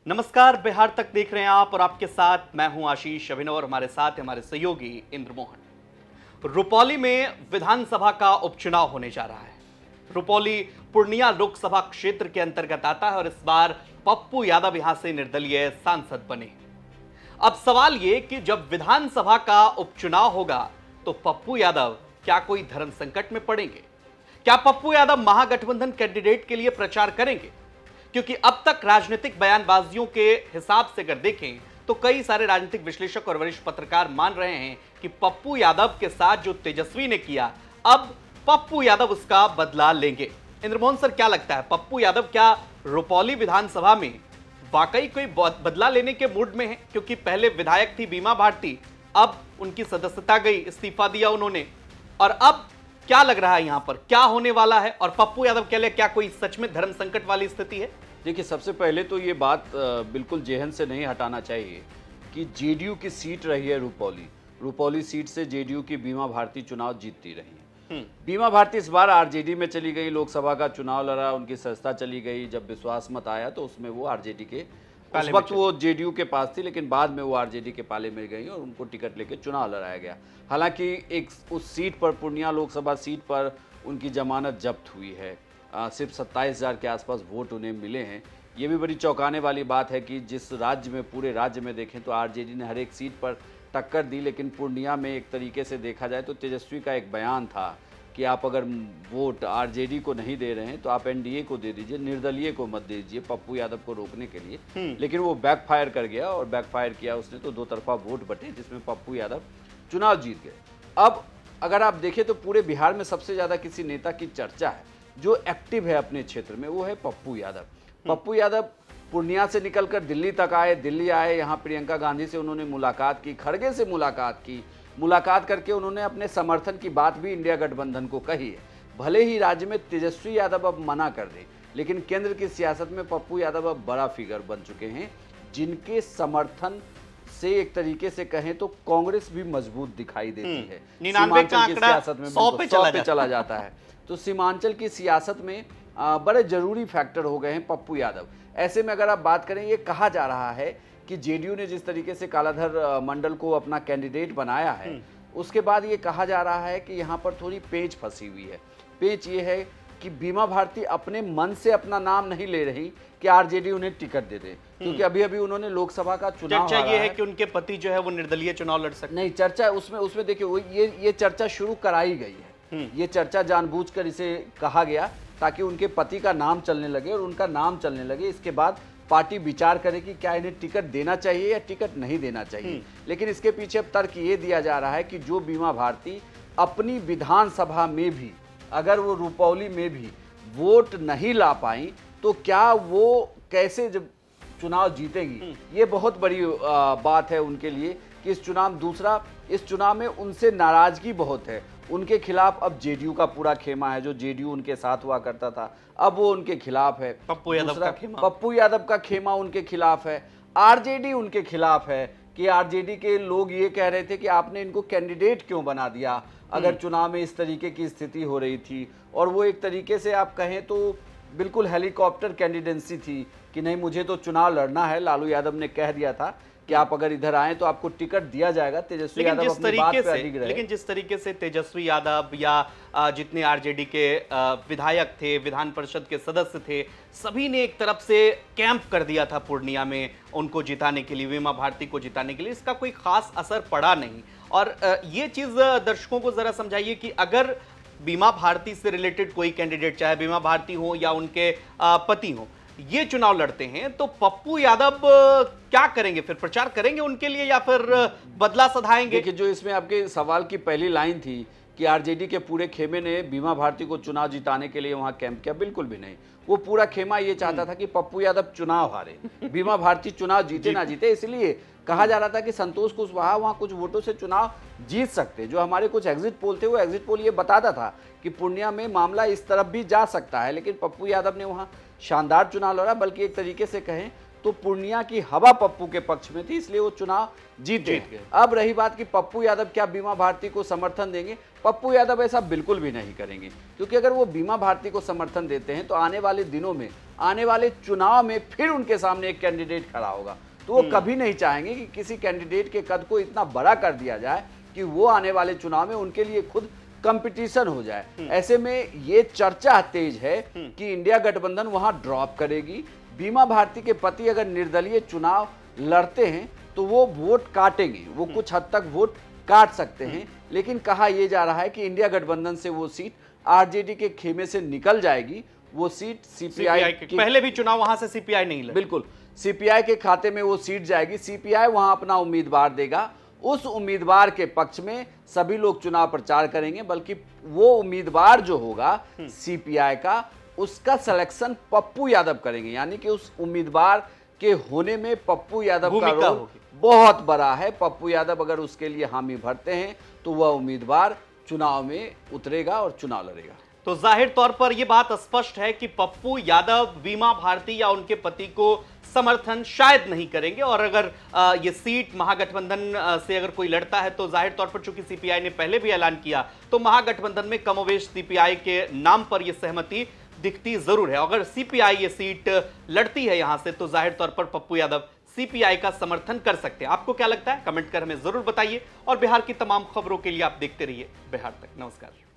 नमस्कार, बिहार तक देख रहे हैं आप और आपके साथ मैं हूं आशीष अभिनव और हमारे साथ है हमारे सहयोगी इंद्रमोहन। रुपौली में विधानसभा का उपचुनाव होने जा रहा है। रुपौली पूर्णिया लोकसभा क्षेत्र के अंतर्गत आता है और इस बार पप्पू यादव यहां से निर्दलीय सांसद बने। अब सवाल ये कि जब विधानसभा का उपचुनाव होगा तो पप्पू यादव क्या कोई धर्म संकट में पड़ेंगे? क्या पप्पू यादव महागठबंधन कैंडिडेट के लिए प्रचार करेंगे? क्योंकि अब तक राजनीतिक बयानबाजियों के हिसाब से अगर देखें तो कई सारे राजनीतिक विश्लेषक और वरिष्ठ पत्रकार मान रहे हैं कि पप्पू यादव के साथ जो तेजस्वी ने किया, अब पप्पू यादव उसका बदला लेंगे। इंद्रमोहन सर, क्या लगता है, पप्पू यादव क्या रुपौली विधानसभा में वाकई कोई बदला लेने के मूड में है? क्योंकि पहले विधायक थी बीमा भारती, अब उनकी सदस्यता गई, इस्तीफा दिया उन्होंने, और अब क्या लग रहा है यहां पर क्या होने वाला है? और पप्पू यादव के लिए क्या कोई सच में धर्म संकट वाली स्थिति है? देखिए, सबसे पहले तो ये बात बिल्कुल जेहन से नहीं हटाना चाहिए कि जेडीयू की सीट रही है रुपौली सीट से जेडीयू की बीमा भारती चुनाव जीतती रही है। बीमा भारती इस बार आरजेडी में चली गई, लोकसभा का चुनाव लड़ा, उनकी सदस्यता चली गई। जब विश्वास मत आया तो उसमें वो आरजेडी के उस वक्त वो जेडीयू के पास थी, लेकिन बाद में वो आरजेडी के पाले में गई और उनको टिकट लेके चुनाव लड़ाया गया। हालांकि एक उस सीट पर, पूर्णिया लोकसभा सीट पर उनकी जमानत जब्त हुई है। सिर्फ 27,000 के आसपास वोट उन्हें मिले हैं। ये भी बड़ी चौंकाने वाली बात है कि जिस राज्य में, पूरे राज्य में देखें तो आरजेडी ने हर एक सीट पर टक्कर दी, लेकिन पूर्णिया में एक तरीके से देखा जाए तो तेजस्वी का एक बयान था कि आप अगर वोट आरजेडी को नहीं दे रहे हैं तो आप एनडीए को दे दीजिए, निर्दलीय को मत दीजिए, पप्पू यादव को रोकने के लिए। लेकिन वो बैकफायर कर गया और बैकफायर किया उसने, तो दो तरफा वोट बटे जिसमें पप्पू यादव चुनाव जीत गए। अब अगर आप देखें तो पूरे बिहार में सबसे ज़्यादा किसी नेता की चर्चा है जो एक्टिव है अपने क्षेत्र में, वो है पप्पू यादव। पप्पू यादव पूर्णिया से निकलकर दिल्ली तक आए, दिल्ली आए, यहाँ प्रियंका गांधी से उन्होंने मुलाकात की, खड़गे से मुलाकात की। मुलाकात करके उन्होंने अपने समर्थन की बात भी इंडिया गठबंधन को कही है। भले ही राज्य में तेजस्वी यादव अब मना कर दे, लेकिन केंद्र की सियासत में पप्पू यादव अब बड़ा फिगर बन चुके हैं, जिनके समर्थन से एक तरीके से कहें तो कांग्रेस भी मजबूत दिखाई देती है। 99 का आंकड़ा सियासत में 100 पे चला जाता है। तो सीमांचल की सियासत में बड़े जरूरी फैक्टर हो गए हैं पप्पू यादव। ऐसे में अगर आप बात करें, ये कहा जा रहा है कि जेडीयू ने जिस तरीके से कालाधर मंडल को अपना कैंडिडेट बनाया है, उसके बाद ये कहा जा रहा है कि यहाँ पर थोड़ी पेंच फंसी हुई है। पेंच ये है कि बीमा भारती अपने मन से अपना नाम नहीं ले रही कि आरजेडी उन्हें टिकट दे दे, क्योंकि अभी अभी उन्होंने लोकसभा का चुनाव चर्चा ये है कि उनके पति जो है वो निर्दलीय चुनाव लड़ सकते नहीं। चर्चा उसमें देखिए, ये चर्चा शुरू कराई गई है। ये चर्चा जानबूझकर इसे कहा गया ताकि उनके पति का नाम चलने लगे, और उनका नाम चलने लगे इसके बाद पार्टी विचार करे कि क्या इन्हें टिकट देना चाहिए या टिकट नहीं देना चाहिए। लेकिन इसके पीछे अब तर्क ये दिया जा रहा है कि जो बीमा भारती अपनी विधानसभा में भी, अगर वो रुपौली में भी वोट नहीं ला पाई तो क्या वो कैसे जब चुनाव जीतेंगी। ये बहुत बड़ी बात है उनके लिए कि इस चुनाव में उनसे नाराजगी बहुत है। उनके खिलाफ अब जेडीयू का पूरा खेमा है, जो जेडीयू उनके साथ हुआ करता था, अब वो उनके खिलाफ है। पप्पू यादव का खेमा उनके खिलाफ है। आरजेडी उनके खिलाफ है कि आरजेडी के लोग ये कह रहे थे कि आपने इनको कैंडिडेट क्यों बना दिया अगर चुनाव में इस तरीके की स्थिति हो रही थी। और वो एक तरीके से आप कहें तो बिल्कुल हेलीकॉप्टर कैंडिडेंसी थी कि नहीं, मुझे तो चुनाव लड़ना है। लालू यादव ने कह दिया था कि आप अगर इधर आए तो आपको टिकट दिया जाएगा। तेजस्वी यादव अपनी बात पे अडिग रहे। लेकिन जिस तरीके से तेजस्वी यादव या जितने आरजेडी के विधायक थे, विधान परिषद के सदस्य थे, सभी ने एक तरफ से कैंप कर दिया था पूर्णिया में उनको जिताने के लिए, बीमा भारती को जिताने के लिए। इसका कोई खास असर पड़ा नहीं। और ये चीज दर्शकों को जरा समझाइए कि अगर बीमा भारती से रिलेटेड कोई कैंडिडेट, चाहे बीमा भारती हो या उनके पति हो, ये चुनाव लड़ते हैं तो पप्पू यादव क्या करेंगे? फिर प्रचार करेंगे उनके लिए या फिर बदला सधाएंगे? देखिए, जो इसमें आपके सवाल की पहली लाइन थी कि आरजेडी के पूरे खेमे ने बीमा भारती को चुनाव जिताने के लिए वहां कैंप किया, बिल्कुल भी नहीं। वो पूरा खेमा ये चाहता था कि पप्पू यादव चुनाव हारे, बीमा भारती चुनाव जीते ना जीते। इसलिए कहा जा रहा था कि संतोष कुशवाहा वहां कुछ वोटों से चुनाव जीत सकते। जो हमारे कुछ एग्जिट पोल थे, वो एग्जिट पोल ये बताता था कि पूर्णिया में मामला इस तरफ भी जा सकता है, लेकिन पप्पू यादव ने वहां शानदार चुनाव लड़ा। बल्कि एक तरीके से कहें तो पूर्णिया की हवा पप्पू के पक्ष में थी, इसलिए वो चुनाव जीत गए। अब रही बात कि पप्पू यादव क्या बीमा भारती को समर्थन देंगे, पप्पू यादव ऐसा बिल्कुल भी नहीं करेंगे, क्योंकि अगर वो बीमा भारती को समर्थन देते हैं तो आने वाले दिनों में, आने वाले चुनाव में फिर उनके सामने एक कैंडिडेट खड़ा होगा, तो वो कभी नहीं चाहेंगे कि किसी कैंडिडेट के कद को इतना बड़ा कर दिया जाए कि वो आने वाले चुनाव में उनके लिए खुद कंपटीशन हो जाए। ऐसे में ये चर्चा तेज है कि इंडिया गठबंधन वहां ड्रॉप करेगी। बीमा भारती के पति अगर निर्दलीय चुनाव लड़ते हैं तो वो वोट काटेंगे, वो कुछ हद तक वोट काट सकते हैं, लेकिन कहा यह जा रहा है कि इंडिया गठबंधन से वो सीट आरजेडी के खेमे से निकल जाएगी। वो सीट सीपीआई की, पहले भी चुनाव वहां से सीपीआई नहीं लड़ी, बिल्कुल सीपीआई के खाते में वो सीट जाएगी। सीपीआई वहां अपना उम्मीदवार देगा, उस उम्मीदवार के पक्ष में सभी लोग चुनाव प्रचार करेंगे, बल्कि वो उम्मीदवार जो होगा सीपीआई का, उसका सिलेक्शन पप्पू यादव करेंगे। यानी कि उस उम्मीदवार के होने में पप्पू यादव का रोल बहुत बड़ा है। पप्पू यादव अगर उसके लिए हामी भरते हैं तो वह उम्मीदवार चुनाव में उतरेगा और चुनाव लड़ेगा। तो जाहिर तौर पर यह बात स्पष्ट है कि पप्पू यादव बीमा भारती या उनके पति को समर्थन शायद नहीं करेंगे, और अगर ये सीट महागठबंधन से अगर कोई लड़ता है तो जाहिर तौर पर चूंकि सीपीआई ने पहले भी ऐलान किया तो महागठबंधन में कमोवेश सीपीआई के नाम पर यह सहमति दिखती जरूर है। अगर सीपीआई ये सीट लड़ती है यहां से तो जाहिर तौर पर पप्पू यादव सीपीआई का समर्थन कर सकते हैं। आपको क्या लगता है, कमेंट कर हमें जरूर बताइए, और बिहार की तमाम खबरों के लिए आप देखते रहिए बिहार तक। नमस्कार।